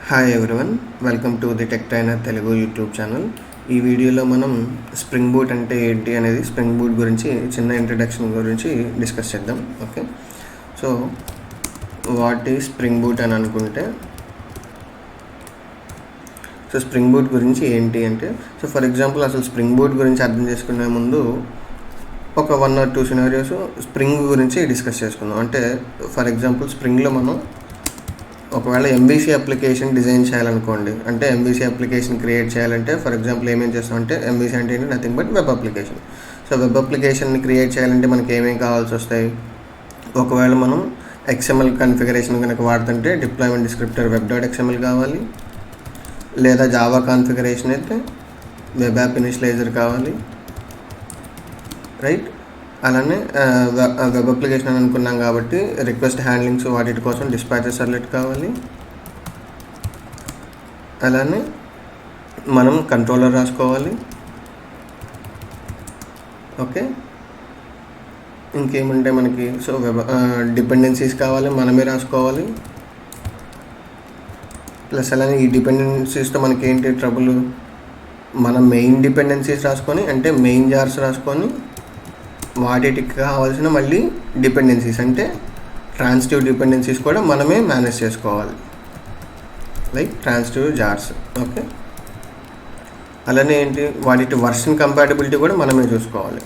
Hi everyone, welcome to the tech trainer Telugu YouTube channel. ఈ వీడియోలో మనం స్ప్రింగ్ బూట్ అంటే ఏంటి అనేది, స్ప్రింగ్ బూట్ గురించి చిన్న ఇంట్రడక్షన్ గురించి డిస్కస్ చేద్దాం. Okay, so what is spring boot అని అనుకుంటే, సో స్ప్రింగ్ బూట్ గురించి ఏంటి అంటే, సో ఫర్ ఎగ్జాంపుల్ అసలు స్ప్రింగ్ బూట్ గురించి అర్థం చేసుకునే ముందు ఒక 1 or 2 సినారియోస్ స్ప్రింగ్ గురించి డిస్కస్ చేసుకుందాం. అంటే ఫర్ ఎగ్జాంపుల్ స్ప్రింగ్లో మనం ఒకవేళ ఎంబీసీ అప్లికేషన్ డిజైన్ చేయాలనుకోండి, అంటే ఎంబీసీ అప్లికేషన్ క్రియేట్ చేయాలంటే ఫర్ ఎగ్జాంపుల్ ఏమేం చేస్తామంటే, ఎంబీసీ అంటే ఏంటి, nothing but web application. So web అప్లికేషన్ని క్రియేట్ చేయాలంటే మనకి ఏమేమి కావాల్సి వస్తాయి. ఒకవేళ మనం XML కాన్ఫిగరేషన్ కనుక వాడుతుంటే డిప్లాయ్మెంట్ డిస్క్రిప్టర్ web.xml కావాలి, లేదా జావా కాన్ఫిగరేషన్ అయితే వెబ్ యాప్ ఇనిషియలైజర్ కావాలి, రైట్. అలానే వెబ్ అప్లికేషన్ అని అనుకున్నాం కాబట్టి రిక్వెస్ట్ హ్యాండ్లింగ్స్ వాటి కోసం డిస్పాచర్ సర్లెట్ కావాలి. అలానే మనం కంట్రోలర్ రాసుకోవాలి. ఓకే, ఇంకేముంటే మనకి, సో వెబ్ డిపెండెన్సీస్ కావాలి, మనమే రాసుకోవాలి. ప్లస్ అలానే ఈ డిపెండెన్సీస్తో మనకి ఏంటి ట్రబుల్, మనం మెయిన్ డిపెండెన్సీస్ రాసుకొని, అంటే మెయిన్ జార్స్ రాసుకొని వాటికి కావాల్సిన మళ్ళీ డిపెండెన్సీస్ అంటే ట్రాన్సిటివ్ డిపెండెన్సీస్ కూడా మనమే మేనేజ్ చేసుకోవాలి, లైక్ ట్రాన్సిటివ్ జార్స్. ఓకే, అలానే ఏంటి వాటి వర్షన్ కంపాటబిలిటీ కూడా మనమే చూసుకోవాలి.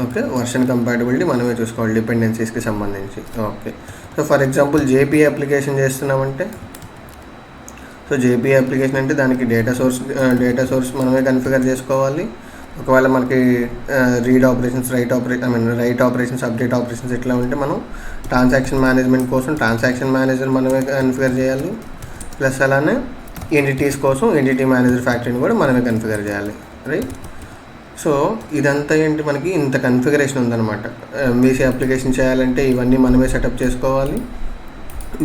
ఓకే, వర్షన్ కంపాటబిలిటీ మనమే చూసుకోవాలి డిపెండెన్సీస్కి సంబంధించి. Okay, so for example JP application చేస్తున్నామంటే, సో జేపీ అప్లికేషన్ అంటే దానికి డేటా సోర్స్ మనమే కన్ఫిగర్ చేసుకోవాలి. ఒకవేళ మనకి read operations, right operations, update operations ఇట్లా ఉంటే మనం ట్రాన్సాక్షన్ మేనేజ్మెంట్ కోసం ట్రాన్సాక్షన్ మేనేజర్ మనమే కన్ఫిగర్ చేయాలి. ప్లస్ అలానే ఎంటిటీస్ కోసం ఎంటిటీ మేనేజర్ ఫ్యాక్టరీని కూడా మనమే కన్ఫిగర్ చేయాలి, రైట్. సో ఇదంతా ఏంటి, మనకి ఇంత కన్ఫిగరేషన్ ఉందన్నమాట. ఎంబీసీ అప్లికేషన్ చేయాలంటే ఇవన్నీ మనమే సెటప్ చేసుకోవాలి.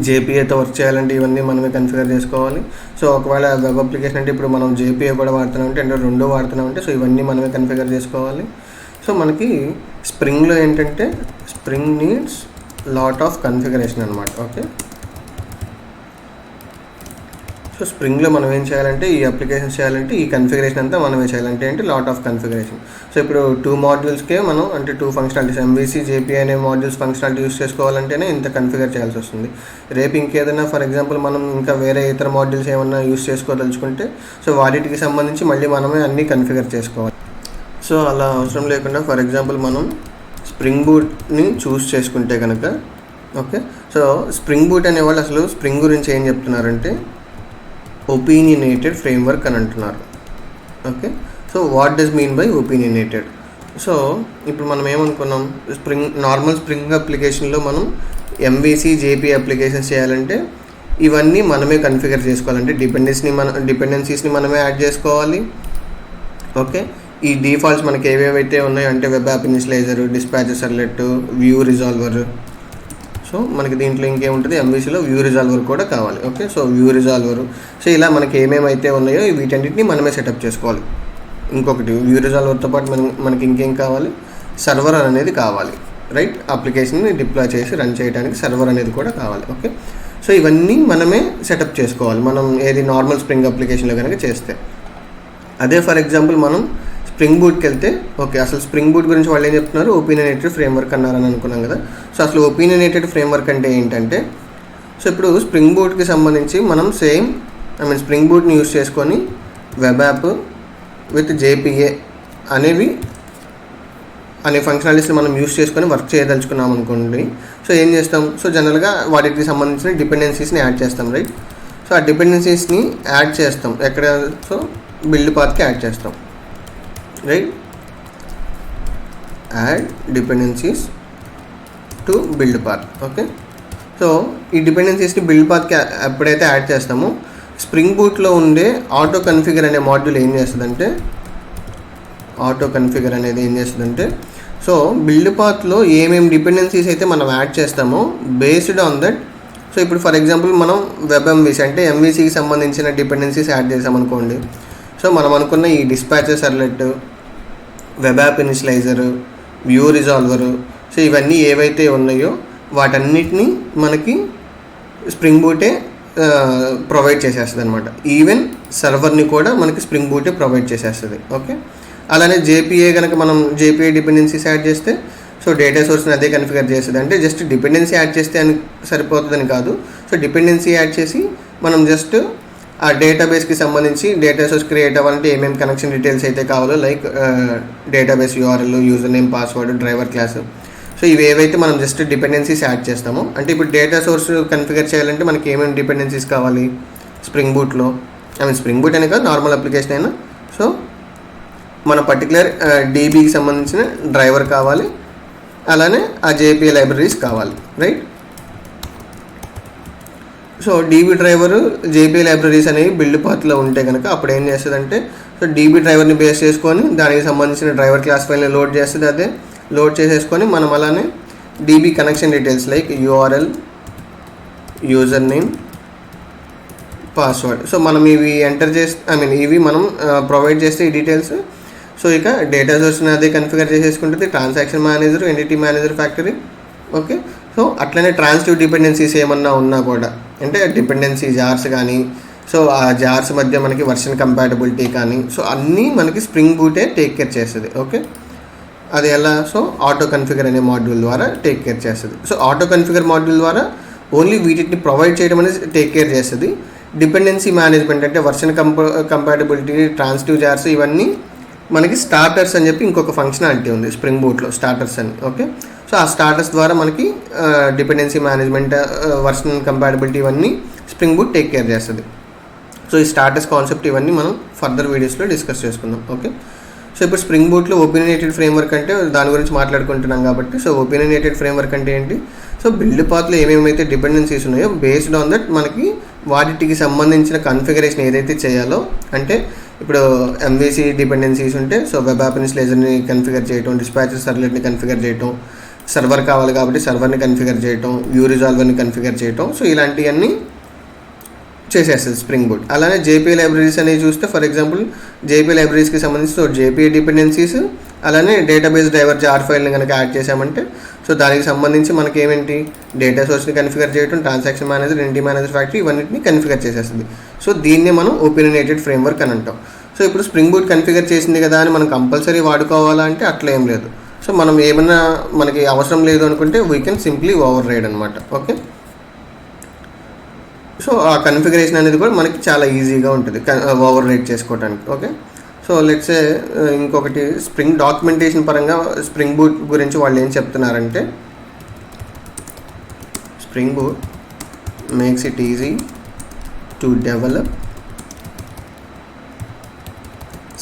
జేపీఏతో వర్క్ చేయాలంటే ఇవన్నీ మనమే కన్ఫిగర్ చేసుకోవాలి. సో ఒకవేళ వెబ్ అప్లికేషన్ అంటే ఇప్పుడు మనం జేపీఏ కూడా వాడుతున్నామంటే, అంటే 2 వాడుతున్నామంటే, సో ఇవన్నీ మనమే కన్ఫిగర్ చేసుకోవాలి. సో మనకి స్ప్రింగ్లో ఏంటంటే spring needs lot of configuration అనమాట. ఓకే, సో స్ప్రింగ్లో మనం ఏం చేయాలంటే, ఈ అప్లికేషన్స్ చేయాలంటే ఈ కన్ఫిగరేషన్ అంతా మనమే చేయాలంటే ఏంటి, లాట్ ఆఫ్ కన్ఫిగరేషన్. సో ఇప్పుడు 2 మాడ్యూల్స్కే మనం, అంటే 2 ఫంక్షనాలిటీస్ ఎంబీసీ జేపీ అనే మాడ్యూల్స్ ఫంక్షనాలిటీ యూస్ చేసుకోవాలంటేనే ఇంత కన్ఫిగర్ చేయాల్సి వస్తుంది. రేపు ఇంకేదైనా ఫర్ ఎగ్జాంపుల్ మనం ఇంకా వేరే ఇతర మాడ్యూల్స్ ఏమన్నా యూస్ చేసుకోదలుచుకుంటే, సో వాటికి సంబంధించి మళ్ళీ మనమే అన్నీ కన్ఫిగర్ చేసుకోవాలి. సో అలా అవసరం లేకుండా ఫర్ ఎగ్జాంపుల్ మనం స్ప్రింగ్ బూట్ని చూస్ చేసుకుంటే కనుక, ఓకే, సో స్ప్రింగ్ బూట్ అనేవాళ్ళు అసలు స్ప్రింగ్ గురించి ఏం చెప్తున్నారంటే ఒపీనియనేటెడ్ ఫ్రేమ్వర్క్ అని అంటున్నారు. Okay, so what does mean by opinionated. So ఇప్పుడు మనం ఏమనుకున్నాం, నార్మల్ స్ప్రింగ్ అప్లికేషన్లో మనం ఎంబీసీ జేపీ అప్లికేషన్స్ చేయాలంటే ఇవన్నీ మనమే కన్ఫిగర్ చేసుకోవాలంటే డిపెండెన్సీస్ని మనమే యాడ్ చేసుకోవాలి. ఓకే, ఈ డిఫాల్ట్స్ మనకి ఏవేవైతే ఉన్నాయో అంటే web app initializer, dispatcher servlet, view resolver. So మనకి దీంట్లో ఇంకేముంటుంది, ఎంబీసీలో వ్యూ రిజాల్వర్ కూడా కావాలి. Okay, so view resolver, so ఇలా మనకి ఏమేమైతే ఉన్నాయో వీటన్నిటిని మనమే సెటప్ చేసుకోవాలి. ఇంకొకటి వ్యూ రిజాల్వర్తో పాటు మనకి ఇంకేం కావాలి, సర్వర్ అనేది కావాలి, రైట్. అప్లికేషన్ని డిప్లాయ్ చేసి రన్ చేయడానికి సర్వర్ అనేది కూడా కావాలి. ఓకే, సో ఇవన్నీ మనమే సెటప్ చేసుకోవాలి, మనం ఏది నార్మల్ స్ప్రింగ్ అప్లికేషన్లో కనుక చేస్తే. అదే ఫర్ ఎగ్జాంపుల్ మనం స్ప్రింగ్ బూట్కి వెళ్తే, ఓకే, అసలు స్ప్రింగ్ బూట్ గురించి వాళ్ళు ఏం చెప్తున్నారు, ఒపీనియనేటెడ్ ఫ్రేమ్వర్క్ అన్నారని అనుకున్నాం కదా. సో అసలు ఒపీనియనేటెడ్ ఫ్రేమ్వర్క్ అంటే ఏంటంటే, సో ఇప్పుడు స్ప్రింగ్ బూట్కి సంబంధించి మనం సేమ్ స్ప్రింగ్ బూట్ని యూస్ చేసుకొని వెబ్ యాప్ విత్ జేపీఏ అనే ఫంక్షనాలిటీస్ని మనం యూస్ చేసుకొని వర్క్ చేయదలుచుకున్నాం అనుకోండి. సో ఏం చేస్తాం, సో జనరల్గా వాటికి సంబంధించిన డిపెండెన్సీస్ని యాడ్ చేస్తాం, రైట్. సో ఆ డిపెండెన్సీస్ని యాడ్ చేస్తాం ఎక్కడ, సో బిల్డ్ పాత్కి యాడ్ చేస్తాం, right. Add dependencies to build path. Okay, so ఈ డిపెండెన్సీస్ని బిల్డ్ పాత్కి ఎప్పుడైతే యాడ్ చేస్తామో, స్ప్రింగ్ బూట్లో ఉండే ఆటో కన్ఫిగర్ అనే మాడ్యూల్ ఏం చేస్తుందంటే, సో బిల్డ్ పాత్లో ఏమేమి డిపెండెన్సీస్ అయితే మనం యాడ్ చేస్తామో బేస్డ్ ఆన్ దట్. సో ఇప్పుడు ఫర్ ఎగ్జాంపుల్ మనం వెబ్ ఎంవీసీ అంటే ఎంవీసీకి సంబంధించిన డిపెండెన్సీస్ యాడ్ చేసామనుకోండి. సో మనం అనుకున్న ఈ dispatcher servlet, web app initializer, view resolver, so ఇవన్నీ ఏవైతే ఉన్నాయో వాటన్నిటిని మనకి స్ప్రింగ్ బూటే ప్రొవైడ్ చేసేస్తుంది అనమాట. ఈవెన్ సర్వర్ని కూడా మనకి స్ప్రింగ్ బూటే ప్రొవైడ్ చేసేస్తుంది. ఓకే, అలానే జేపీఏ కనుక మనం జేపీఏ డిపెండెన్సీస్ యాడ్ చేస్తే సో డేటా సోర్స్ని అదే కన్ఫిగర్ చేస్తుంది. అంటే జస్ట్ డిపెండెన్సీ యాడ్ చేస్తే అని సరిపోతుందని కాదు. సో డిపెండెన్సీ యాడ్ చేసి మనం జస్ట్ ఆ డేటాబేస్కి సంబంధించి డేటా సోర్స్ క్రియేట్ అవ్వాలంటే ఏమేమి కనెక్షన్ డీటెయిల్స్ అయితే కావాలో, like database URL, user name, password, driver class, so ఇవి ఏవైతే మనం జస్ట్ డిపెండెన్సీస్ యాడ్ చేస్తామో, అంటే ఇప్పుడు డేటా సోర్స్ కన్ఫిగర్ చేయాలంటే మనకి ఏమేమి డిపెండెన్సీస్ కావాలి స్ప్రింగ్ బూట్లో, స్ప్రింగ్ బూట్ అనే కాదు నార్మల్ అప్లికేషన్ అయినా. సో మన పర్టికులర్ డీబీకి సంబంధించిన డ్రైవర్ కావాలి, అలానే ఆ జేపీఏ లైబ్రరీస్ కావాలి, right. So DB driver JPA libraries అనేవి బిల్డ్ పాత్లో ఉంటే కనుక అప్పుడు ఏం చేస్తుందంటే, సో డీబీ డ్రైవర్ని బేస్ చేసుకొని దానికి సంబంధించిన డ్రైవర్ క్లాస్ ఫైల్ని లోడ్ చేస్తుంది. అదే లోడ్ చేసేసుకొని మనం అలానే DB connection details like URL, user name, password, so మనం ఇవి ఎంటర్ చేస్తే ఇవి మనం ప్రొవైడ్ చేస్తే ఈ డీటెయిల్స్. సో ఇక డేటా సోర్స్ని అదే కన్ఫిగర్ చేసేసుకుంటుంది, transaction manager, entity manager, factory. Okay, so అట్లనే ట్రాన్సిటివ్ డిపెండెన్సీస్ ఏమన్నా ఉన్నా కూడా, అంటే డిపెండెన్సీ జార్స్ కానీ, సో ఆ జార్స్ మధ్య మనకి వర్షన్ కంపాటబిలిటీ కానీ, సో అన్నీ మనకి స్ప్రింగ్ బూటే టేక్ కేర్ చేస్తుంది. ఓకే, అది ఎలా? సో ఆటో కన్ఫిగర్ అనే మాడ్యూల్ ద్వారా టేక్ కేర్ చేస్తుంది. సో ఆటో కన్ఫిగర్ మాడ్యూల్ ద్వారా ఓన్లీ వీటిని ప్రొవైడ్ చేయడం అనేది టేక్ కేర్ చేస్తుంది. డిపెండెన్సీ మేనేజ్మెంట్ అంటే వర్షన్ కంపాటబిలిటీ, ట్రాన్సిటివ్ జార్స్, ఇవన్నీ మనకి స్టార్టర్స్ అని చెప్పి ఇంకొక ఫంక్షనాలిటీ ఉంది స్ప్రింగ్ బూట్లో, స్టార్టర్స్ అని. ఓకే, సో ఆ స్టార్టర్స్ ద్వారా మనకి డిపెండెన్సీ మేనేజ్మెంట్, వర్షన్ కంపాటబిలిటీ ఇవన్నీ స్ప్రింగ్ బూట్ టేక్ కేర్ చేస్తుంది. సో ఈ స్టార్టర్స్ కాన్సెప్ట్ ఇవన్నీ మనం ఫర్దర్ వీడియోస్లో డిస్కస్ చేసుకుందాం. ఓకే, సో ఇప్పుడు స్ప్రింగ్ బూట్లో ఒపీనియనేటెడ్ ఫ్రేమ్వర్క్ అంటే దాని గురించి మాట్లాడుకుంటున్నాం కాబట్టి, సో ఒపీనియనేటెడ్ ఫ్రేమ్వర్క్ అంటే ఏంటి? సో బిల్డ్ పాత్లో ఏమేమైతే డిపెండెన్సీస్ ఉన్నాయో బేస్డ్ ఆన్ దట్ మనకి వాటికి సంబంధించిన కన్ఫిగరేషన్ ఏదైతే చేయాలో, అంటే ఇప్పుడు ఎంవీసీ డిపెండెన్సీస్ ఉంటే సో వెబ్ యాప్ ఇన్స్టాలేషన్ని కన్ఫిగర్ చేయటం, డిస్పాచర్ సర్వ్లెట్ని కన్ఫిగర్ చేయటం, సర్వర్ కావాలి కాబట్టి సర్వర్ని కన్ఫిగర్ చేయటం, వ్యూ రిజాల్వర్ని కన్ఫిగర్ చేయటం, సో ఇలాంటివన్నీ చేసేస్తుంది స్ప్రింగ్ బూట్. అలానే జేపీఏ లైబ్రరీస్ అనేవి చూస్తే ఫర్ ఎగ్జాంపుల్ జేపీఏ లైబ్రరీస్కి సంబంధించి సో జేపీఏ డిపెండెన్సీస్, అలానే డేటాబేస్ డ్రైవర్ జార్ ఫైల్ని కనుక యాడ్ చేసామంటే సో దానికి సంబంధించి మనకి ఏమేంటి డేటా సోర్స్ని కన్ఫిగర్ చేయడం, transaction manager, entity manager, factory ఇవన్నింటినీ కన్ఫిగర్ చేసేస్తుంది. సో దీన్నే మనం ఒపీనియనేటెడ్ ఫ్రేమ్వర్క్ అని అంటాం. సో ఇప్పుడు స్ప్రింగ్ బూట్ కన్ఫిగర్ చేసింది కదా అని మనం కంపల్సరీ వాడుకోవాలా అంటే అట్లా ఏం లేదు. సో మనం ఏమన్నా మనకి అవసరం లేదు అనుకుంటే we can simply override అనమాట. ఓకే, సో ఆ కన్ఫిగరేషన్ అనేది కూడా మనకి చాలా ఈజీగా ఉంటుంది ఓవర్ రైడ్ చేసుకోవడానికి. ఓకే, సో లెట్స్ సే ఇంకొకటి స్ప్రింగ్ డాక్యుమెంటేషన్ పరంగా స్ప్రింగ్ బూట్ గురించి వాళ్ళు ఏం చెప్తున్నారంటే, spring boot makes it easy to develop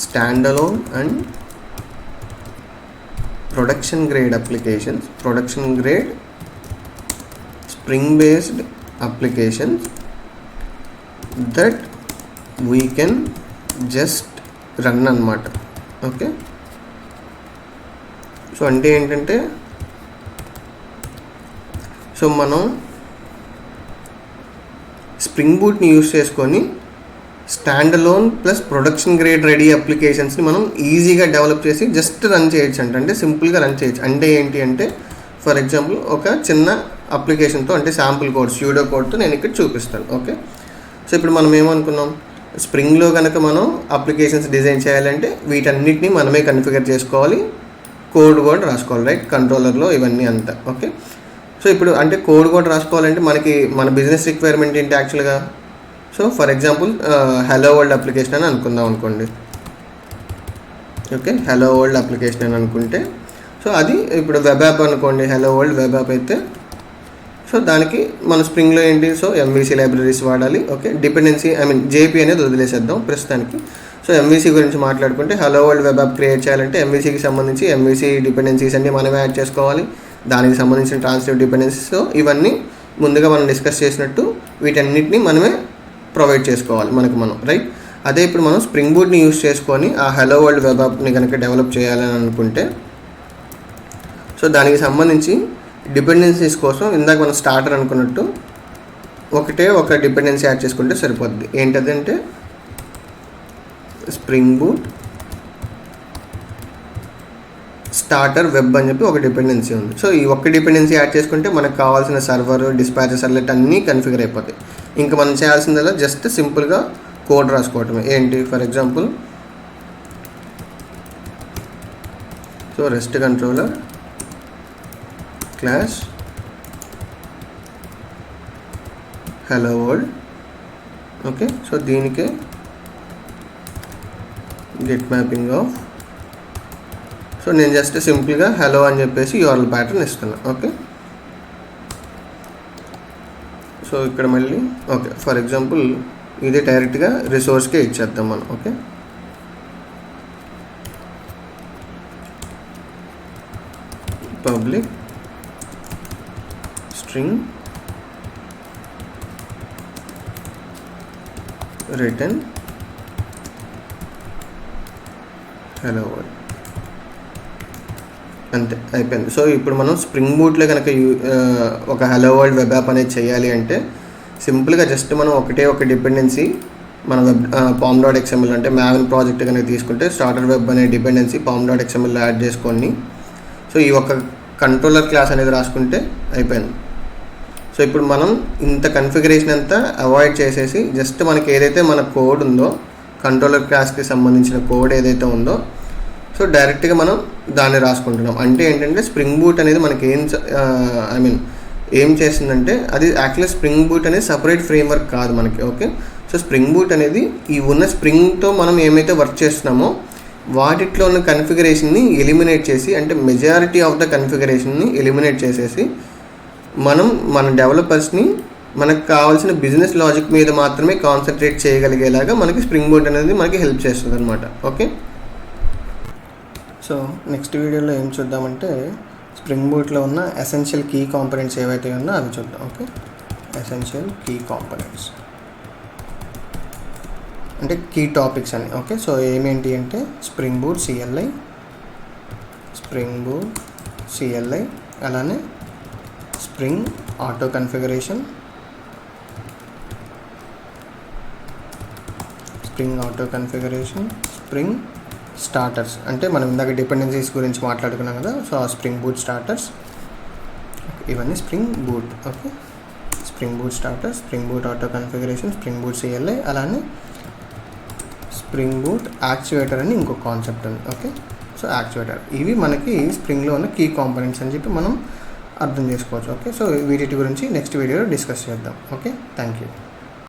standalone and production grade applications, production grade spring based applications that we can just run అన్నమాట. Okay, so అంటే ఏంటంటే so మనం స్ప్రింగ్ బూట్ని యూస్ చేసుకొని stand alone plus production grade ready అప్లికేషన్స్ని మనం ఈజీగా develop చేసి జస్ట్ రన్ చేయొచ్చు అంటే సింపుల్గా రన్ చేయొచ్చు. అంటే ఏంటి అంటే ఫర్ ఎగ్జాంపుల్ ఒక చిన్న అప్లికేషన్తో అంటే శాంపుల్ కోడ్ స్యూడో కోడ్తో నేను ఇక్కడ చూపిస్తాను. ఓకే, సో ఇప్పుడు మనం ఏమనుకున్నాం, స్ప్రింగ్లో కనుక మనం అప్లికేషన్స్ డిజైన్ చేయాలంటే వీటన్నిటిని మనమే కన్ఫిగర్ చేసుకోవాలి, కోడ్ కూడా రాసుకోవాలి, రైట్, కంట్రోలర్లో ఇవన్నీ అంతా. ఓకే, సో ఇప్పుడు అంటే కోడ్ కూడా రాసుకోవాలంటే మనకి మన బిజినెస్ రిక్వైర్మెంట్ ఏంటి యాక్చువల్గా? So for example hello world application అని అనుకుందాం అనుకోండి. ఓకే, హలో వరల్డ్ అప్లికేషన్ అని అనుకుంటే సో అది ఇప్పుడు వెబ్ యాప్ అనుకోండి, హలో వరల్డ్ వెబ్ యాప్ అయితే సో దానికి మన స్ప్రింగ్లో ఏంటి, సో ఎంవీసీ లైబ్రరీస్ వాడాలి. ఓకే, డిపెండెన్సీ జేపీ అనేది వదిలేసేద్దాం ప్రస్తుతానికి. సో ఎంవీసీ గురించి మాట్లాడుకుంటే hello world web app create చేయాలంటే ఎంవీసీకి సంబంధించి ఎంవీసీ డిపెండెన్సీస్ అన్నీ మనమే యాడ్ చేసుకోవాలి, దానికి సంబంధించిన ట్రాన్సిటివ్ డిపెండెన్సీస్. సో ఇవన్నీ ముందుగా మనం డిస్కస్ చేసినట్టు వీటన్నిటిని మనమే ప్రొవైడ్ చేసుకోవాలి మనం, రైట్. అదే ఇప్పుడు మనం స్ప్రింగ్ బూట్ని యూస్ చేసుకొని ఆ హలో వరల్డ్ వెబ్ యాప్ని కనుక డెవలప్ చేయాలని అనుకుంటే సో దానికి సంబంధించి డిపెండెన్సీస్ కోసం ఇందాక మనం స్టార్టర్ అనుకున్నట్టు ఒక డిపెండెన్సీ యాడ్ చేసుకుంటే సరిపోద్ది. ఏంటంటే స్ప్రింగ్ బూట్ స్టార్టర్ వెబ్ అని చెప్పి ఒక డిపెండెన్సీ ఉంది. సో ఈ ఒక్క డిపెండెన్సీ యాడ్ చేసుకుంటే మనకు కావాల్సిన సర్వర్, డిస్పాచర్ సర్వ్లెట్ అన్నీ కన్ఫిగర్ అయిపోతాయి. ఇంకా మనం చేయాల్సిందల్లా జస్ట్ సింపుల్గా కోడ్ రాసుకోవటమే. ఏంటి, for example so rest controller class hello world. Okay, so దీనికే గెట్ మ్యాపింగ్ ఆఫ్. సో నేను జస్ట్ సింపుల్గా హలో అని చెప్పేసి యూఆర్ఎల్ ప్యాటర్న్ ఇస్తున్నా. ఓకే, సో ఇక్కడ మళ్ళీ ఓకే ఫర్ ఎగ్జాంపుల్ ఇది డైరెక్ట్గా రిసోర్స్కే ఇచ్చేద్దాం మనం. Okay, public string return hello world. అంతే, అయిపోయింది. సో ఇప్పుడు మనం స్ప్రింగ్ బూట్లో కనుక ఒక హలో వరల్డ్ వెబ్ యాప్ అనేది చేయాలి అంటే సింపుల్గా జస్ట్ మనం ఒక డిపెండెన్సీ మన వెబ్ pom.xml అంటే మ్యావెన్ ప్రాజెక్ట్ కనుక తీసుకుంటే స్టార్టర్ వెబ్ అనే డిపెండెన్సీ pom.xml యాడ్ చేసుకొని సో ఈ ఒక కంట్రోలర్ క్లాస్ అనేది రాసుకుంటే అయిపోయింది. సో ఇప్పుడు మనం ఇంత కన్ఫిగరేషన్ అంతా అవాయిడ్ చేసేసి జస్ట్ మనకి ఏదైతే మన కోడ్ ఉందో కంట్రోలర్ క్లాస్కి సంబంధించిన కోడ్ ఏదైతే ఉందో సో డైరెక్ట్గా మనం దాన్ని రాసుకుంటున్నాం. అంటే ఏంటంటే స్ప్రింగ్ బూట్ అనేది మనకి ఏం చేస్తుందంటే అది యాక్చువల్లీ స్ప్రింగ్ బూట్ అనేది సపరేట్ ఫ్రేమ్వర్క్ కాదు మనకి. ఓకే, సో స్ప్రింగ్ బూట్ అనేది ఈ ఉన్న స్ప్రింగ్తో మనం ఏమైతే వర్క్ చేస్తున్నామో వాటిలో ఉన్న కన్ఫిగరేషన్ని ఎలిమినేట్ చేసి, అంటే మెజారిటీ ఆఫ్ ద కన్ఫిగరేషన్ని ఎలిమినేట్ చేసేసి మన డెవలపర్స్ని మనకు కావాల్సిన బిజినెస్ లాజిక్ మీద మాత్రమే కాన్సన్ట్రేట్ చేయగలిగేలాగా మనకి స్ప్రింగ్ బూట్ అనేది మనకి హెల్ప్ చేస్తుంది అనమాట. ఓకే, సో నెక్స్ట్ వీడియోలో ఏం చూద్దామంటే స్ప్రింగ్ బూట్లో ఉన్న ఎసెన్షియల్ కీ కాంపోనెంట్స్ ఏవైతే ఉన్నా అవి చూద్దాం. ఓకే, ఎసెన్షియల్ కీ కాంపోనెంట్స్ అంటే కీ టాపిక్స్ అని. ఓకే, సో ఏమేంటి అంటే స్ప్రింగ్ బూట్ CLI, అలానే spring auto configuration, spring starters అంటే మనం ఇందాక డిపెండెన్సీస్ గురించి మాట్లాడుకున్నాం కదా, సో ఆ స్ప్రింగ్ బూట్ స్టార్టర్స్ ఇవన్నీ spring boot. Okay, spring boot starters, spring boot auto configuration, spring boot CLI, అలానే స్ప్రింగ్ బూట్ యాక్చువేటర్ అని ఇంకో కాన్సెప్ట్ ఉంది. ఓకే, సో యాక్చువేటర్ ఇవి మనకి స్ప్రింగ్లో ఉన్న కీ కాంపోనెంట్స్ అని చెప్పి మనం అర్థం చేసుకోవచ్చు. ఓకే, సో వీటి గురించి నెక్స్ట్ వీడియోలో డిస్కస్ చేద్దాం. Okay, thank you.